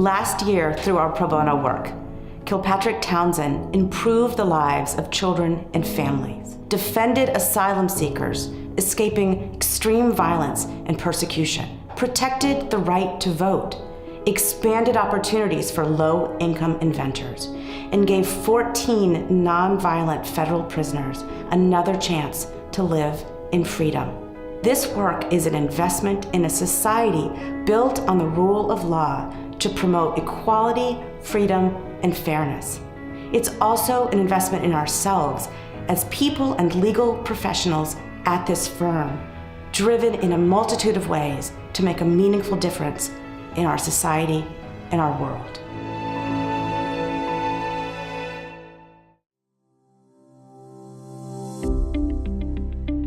Last year, through our pro bono work, Kilpatrick Townsend improved the lives of children and families, defended asylum seekers escaping extreme violence and persecution, protected the right to vote, expanded opportunities for low-income inventors, and gave 14 nonviolent federal prisoners another chance to live in freedom. This work is an investment in a society built on the rule of law to promote equality, freedom, and fairness. It's also an investment in ourselves as people and legal professionals at this firm, driven in a multitude of ways to make a meaningful difference in our society and our world.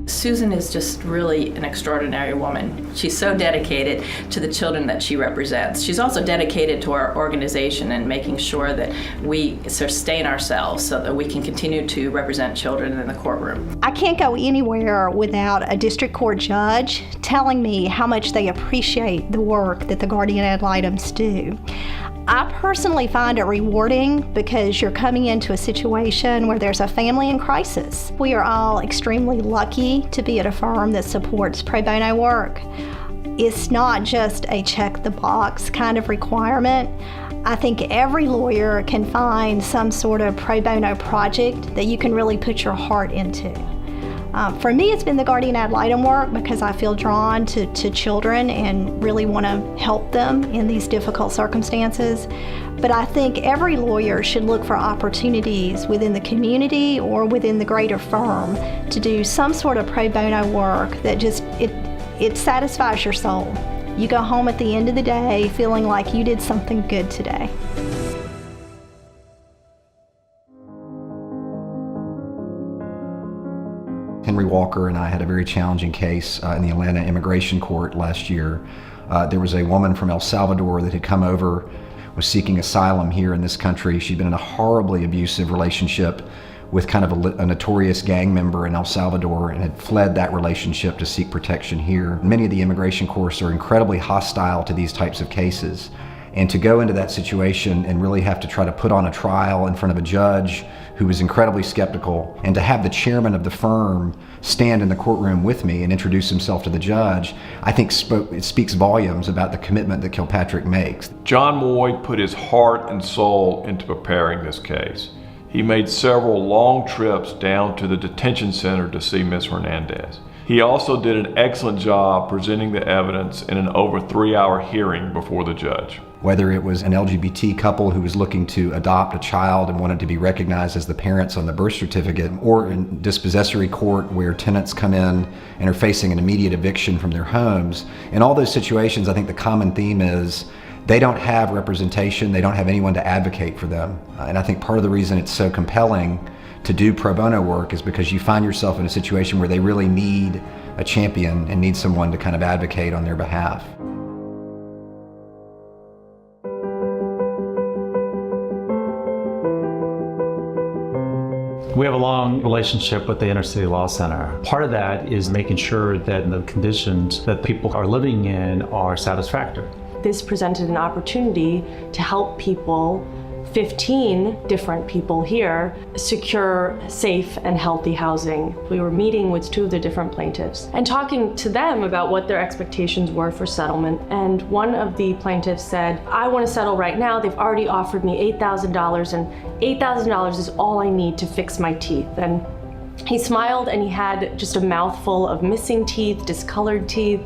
Susan is just really an extraordinary woman. She's so dedicated to the children that she represents. She's also dedicated to our organization and making sure that we sustain ourselves so that we can continue to represent children in the courtroom. I can't go anywhere without a district court judge telling me how much they appreciate the work that the guardian ad litems do. I personally find it rewarding because you're coming into a situation where there's a family in crisis. We are all extremely lucky to be at a firm that supports pro bono work. It's not just a check the box kind of requirement. I think every lawyer can find some sort of pro bono project that you can really put your heart into. For me, it's been the guardian ad litem work because I feel drawn to children and really want to help them in these difficult circumstances. But I think every lawyer should look for opportunities within the community or within the greater firm to do some sort of pro bono work that just, it satisfies your soul. You go home at the end of the day feeling like you did something good today. Henry Walker and I had a very challenging case in the Atlanta Immigration Court last year. There was a woman from El Salvador that had come over, was seeking asylum here in this country. She'd been in a horribly abusive relationship with kind of a notorious gang member in El Salvador and had fled that relationship to seek protection here. Many of the immigration courts are incredibly hostile to these types of cases. And to go into that situation and really have to try to put on a trial in front of a judge who was incredibly skeptical, and to have the chairman of the firm stand in the courtroom with me and introduce himself to the judge, I think it speaks volumes about the commitment that Kilpatrick makes. John Moy put his heart and soul into preparing this case. He made several long trips down to the detention center to see Ms. Hernandez. He also did an excellent job presenting the evidence in an over 3-hour hearing before the judge. Whether it was an LGBT couple who was looking to adopt a child and wanted to be recognized as the parents on the birth certificate, or in dispossessory court where tenants come in and are facing an immediate eviction from their homes. In all those situations, I think the common theme is they don't have representation, they don't have anyone to advocate for them. And I think part of the reason it's so compelling to do pro bono work is because you find yourself in a situation where they really need a champion and need someone to kind of advocate on their behalf. We have a long relationship with the Inner City Law Center. Part of that is making sure that the conditions that people are living in are satisfactory. This presented an opportunity to help people, 15 different people here, secure safe and healthy housing. We were meeting with 2 of the different plaintiffs and talking to them about what their expectations were for settlement. And one of the plaintiffs said, I want to settle right now. They've already offered me $8,000 and $8,000 is all I need to fix my teeth. And he smiled and he had just a mouthful of missing teeth, discolored teeth.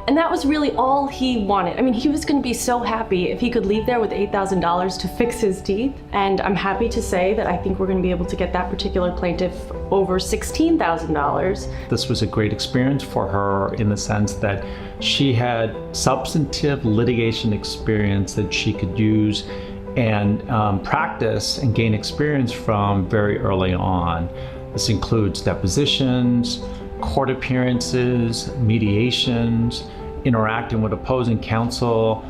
And that was really all he wanted. I mean, he was going to be so happy if he could leave there with $8,000 to fix his teeth. And I'm happy to say that I think we're going to be able to get that particular plaintiff over $16,000. This was a great experience for her in the sense that she had substantive litigation experience that she could use and practice and gain experience from very early on. This includes depositions, court appearances, mediations, interacting with opposing counsel,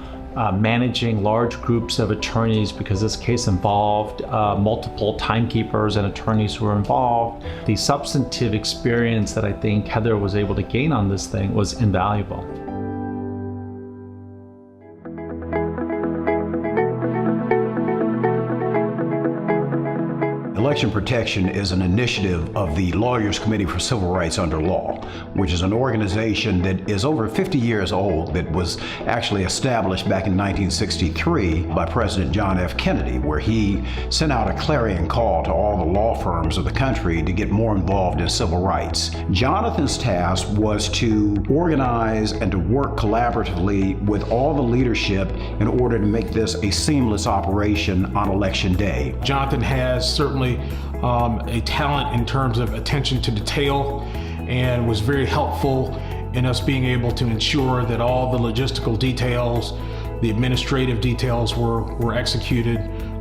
managing large groups of attorneys because this case involved multiple timekeepers and attorneys who were involved. The substantive experience that I think Heather was able to gain on this thing was invaluable. Election protection is an initiative of the Lawyers Committee for Civil Rights Under Law, which is an organization that is over 50 years old, that was actually established back in 1963 by President John F. Kennedy, where he sent out a clarion call to all the law firms of the country to get more involved in civil rights. Jonathan's task was to organize and to work collaboratively with all the leadership in order to make this a seamless operation on Election Day. Jonathan has certainly a talent in terms of attention to detail and was very helpful in us being able to ensure that all the logistical details, the administrative details were executed,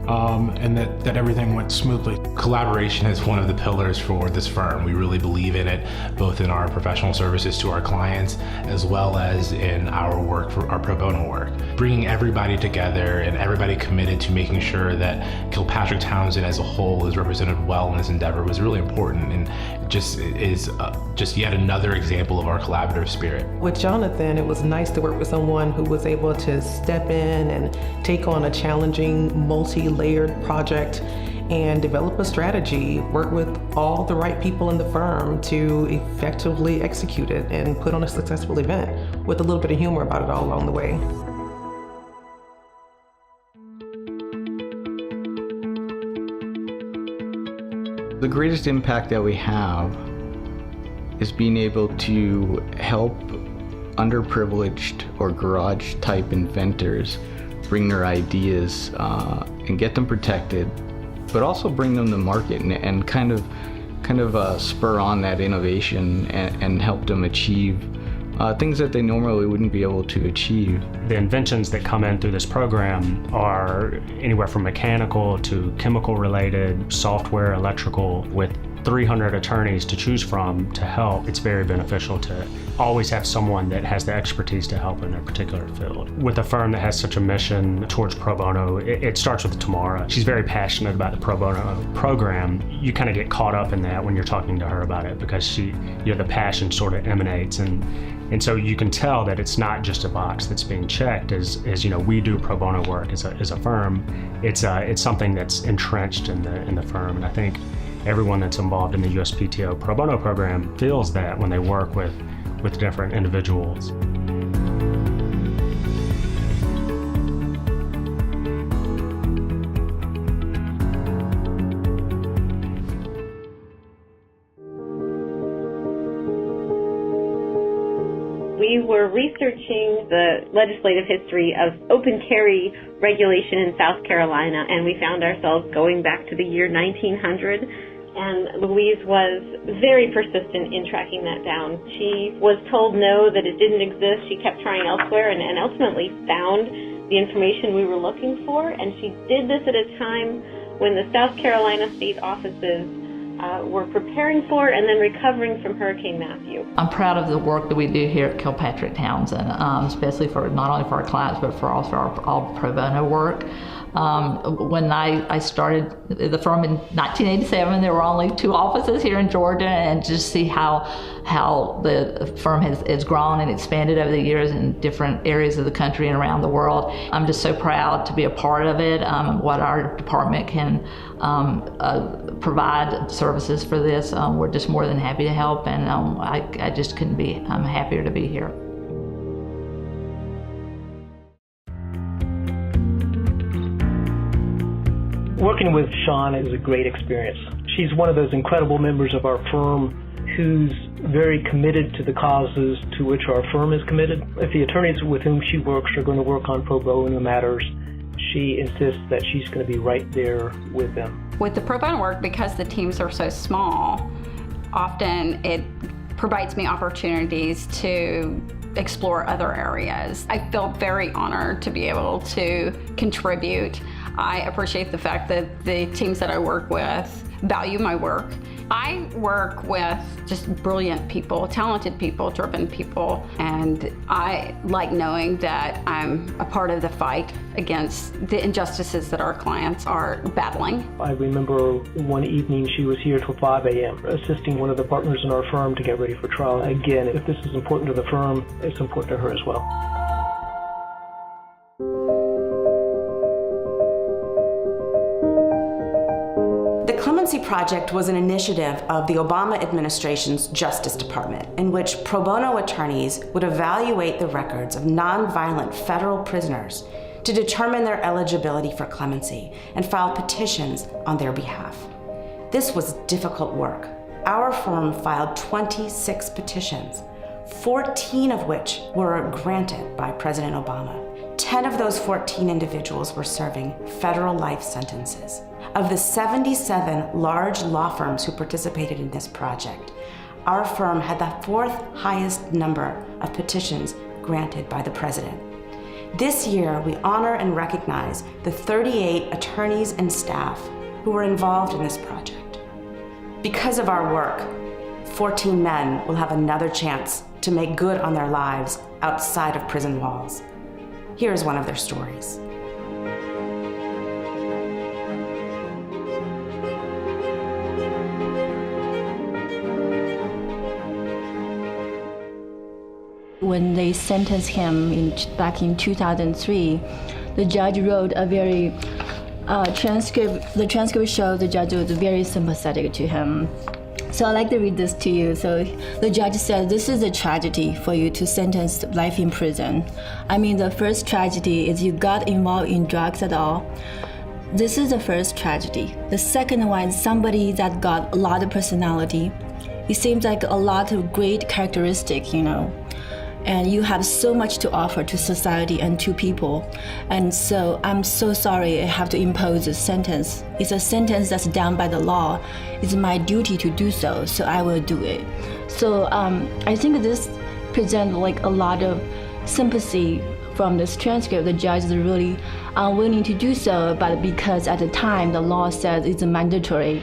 and that everything went smoothly. Collaboration is one of the pillars for this firm. We really believe in it, both in our professional services to our clients, as well as in our work, for our pro bono work. Bringing everybody together and everybody committed to making sure that Kilpatrick Townsend as a whole is represented well in this endeavor was really important, and just is just yet another example of our collaborative spirit. With Jonathan, it was nice to work with someone who was able to step in and take on a challenging, multi-layered project and develop a strategy, work with all the right people in the firm to effectively execute it and put on a successful event with a little bit of humor about it all along the way. The greatest impact that we have is being able to help underprivileged or garage type inventors bring their ideas and get them protected, but also bring them to market and kind of spur on that innovation and help them achieve things that they normally wouldn't be able to achieve. The inventions that come in through this program are anywhere from mechanical to chemical related, software, electrical, with 300 attorneys to choose from to help. It's very beneficial to always have someone that has the expertise to help in their particular field. With a firm that has such a mission towards pro bono, it starts with Tamara. She's very passionate about the pro bono program. You kind of get caught up in that when you're talking to her about it, because the passion sort of emanates, and so you can tell that it's not just a box that's being checked as we do pro bono work as a firm. It's something that's entrenched in the firm, and I think everyone that's involved in the USPTO pro bono program feels that when they work with different individuals. We were researching the legislative history of open carry regulation in South Carolina, and we found ourselves going back to the year 1900. And Louise was very persistent in tracking that down. She was told no, that it didn't exist. She kept trying elsewhere and ultimately found the information we were looking for. And she did this at a time when the South Carolina state offices were preparing for and then recovering from Hurricane Matthew. I'm proud of the work that we do here at Kilpatrick Townsend, especially for not only for our clients, but for also our all pro bono work. When I started the firm in 1987, there were only 2 offices here in Georgia, and just see how the firm has grown and expanded over the years in different areas of the country and around the world. I'm just so proud to be a part of it, what our department can provide services for this. We're just more than happy to help, and I just couldn't be happier to be here. Working with Sean is a great experience. She's one of those incredible members of our firm who's very committed to the causes to which our firm is committed. If the attorneys with whom she works are going to work on pro bono matters, she insists that she's going to be right there with them. With the pro bono work, because the teams are so small, often it provides me opportunities to explore other areas. I feel very honored to be able to contribute. I appreciate the fact that the teams that I work with value my work. I work with just brilliant people, talented people, driven people, and I like knowing that I'm a part of the fight against the injustices that our clients are battling. I remember one evening she was here till 5 a.m. assisting one of the partners in our firm to get ready for trial. Again, if this is important to the firm, it's important to her as well. The clemency project was an initiative of the Obama administration's Justice Department, in which pro bono attorneys would evaluate the records of nonviolent federal prisoners to determine their eligibility for clemency and file petitions on their behalf. This was difficult work. Our firm filed 26 petitions, 14 of which were granted by President Obama. 10 of those 14 individuals were serving federal life sentences. Of the 77 large law firms who participated in this project, our firm had the 4th highest number of petitions granted by the president. This year, we honor and recognize the 38 attorneys and staff who were involved in this project. Because of our work, 14 men will have another chance to make good on their lives outside of prison walls. Here's one of their stories. When they sentenced him back in 2003, the judge wrote a very transcript. The transcript shows the judge was very sympathetic to him. So I'd like to read this to you. So the judge said, "This is a tragedy for you to sentence life in prison. I mean, the first tragedy is you got involved in drugs at all. This is the first tragedy. The second one is somebody that got a lot of personality. It seems like a lot of great characteristics, and you have so much to offer to society and to people. And so I'm so sorry I have to impose a sentence. It's a sentence that's done by the law. It's my duty to do so, so I will do it." So I think this presents like a lot of sympathy from this transcript. The judge is really unwilling to do so, but because at the time the law says it's mandatory.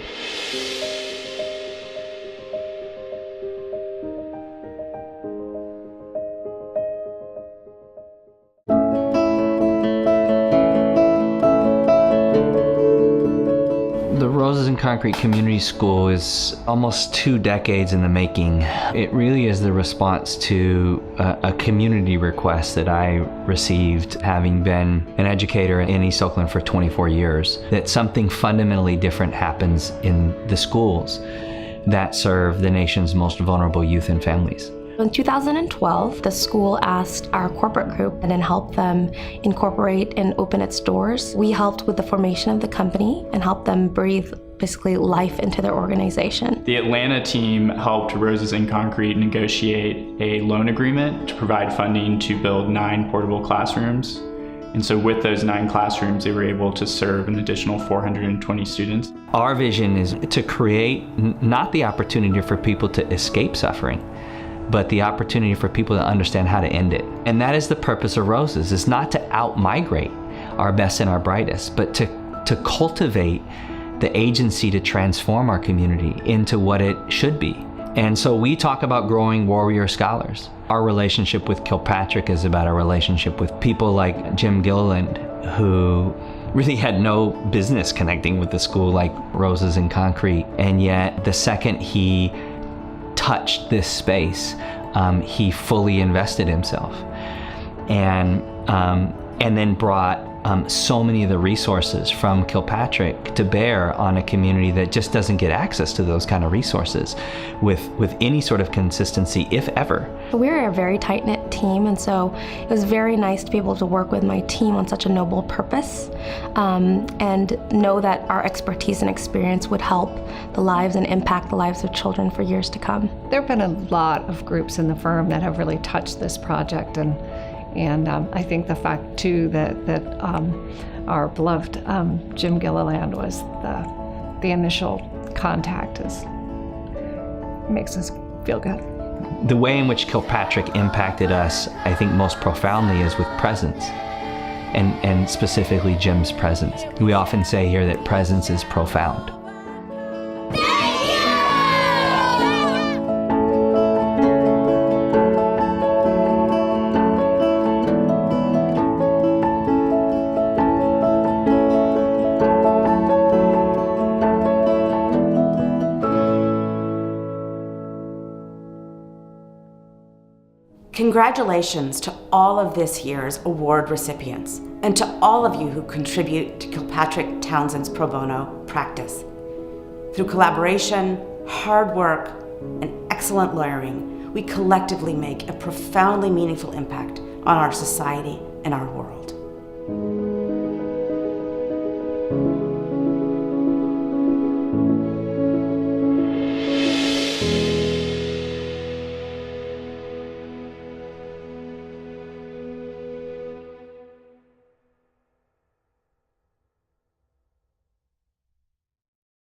Concrete Community School is almost 2 decades in the making. It really is the response to a community request that I received, having been an educator in East Oakland for 24 years, that something fundamentally different happens in the schools that serve the nation's most vulnerable youth and families. In 2012, the school asked our corporate group and then helped them incorporate and open its doors. We helped with the formation of the company and helped them breathe basically life into their organization. The Atlanta team helped Roses in Concrete negotiate a loan agreement to provide funding to build 9 portable classrooms. And so with those 9 classrooms, they were able to serve an additional 420 students. Our vision is to create not the opportunity for people to escape suffering, but the opportunity for people to understand how to end it. And that is the purpose of Roses, is not to out-migrate our best and our brightest, but to cultivate the agency to transform our community into what it should be. And so we talk about growing warrior scholars. Our relationship with Kilpatrick is about a relationship with people like Jim Gilliland, who really had no business connecting with the school like Roses in Concrete. And yet the second he touched this space, he fully invested himself. And then brought so many of the resources from Kilpatrick to bear on a community that just doesn't get access to those kind of resources with any sort of consistency, if ever. We're a very tight-knit team, and so it was very nice to be able to work with my team on such a noble purpose, and know that our expertise and experience would help the lives and impact the lives of children for years to come. There have been a lot of groups in the firm that have really touched this project, and I think the fact too that our beloved Jim Gilliland was the initial contact makes us feel good. The way in which Kilpatrick impacted us, I think most profoundly, is with presence, and specifically Jim's presence. We often say here that presence is profound. Congratulations to all of this year's award recipients, and to all of you who contribute to Kilpatrick Townsend's pro bono practice. Through collaboration, hard work, and excellent lawyering, we collectively make a profoundly meaningful impact on our society and our world.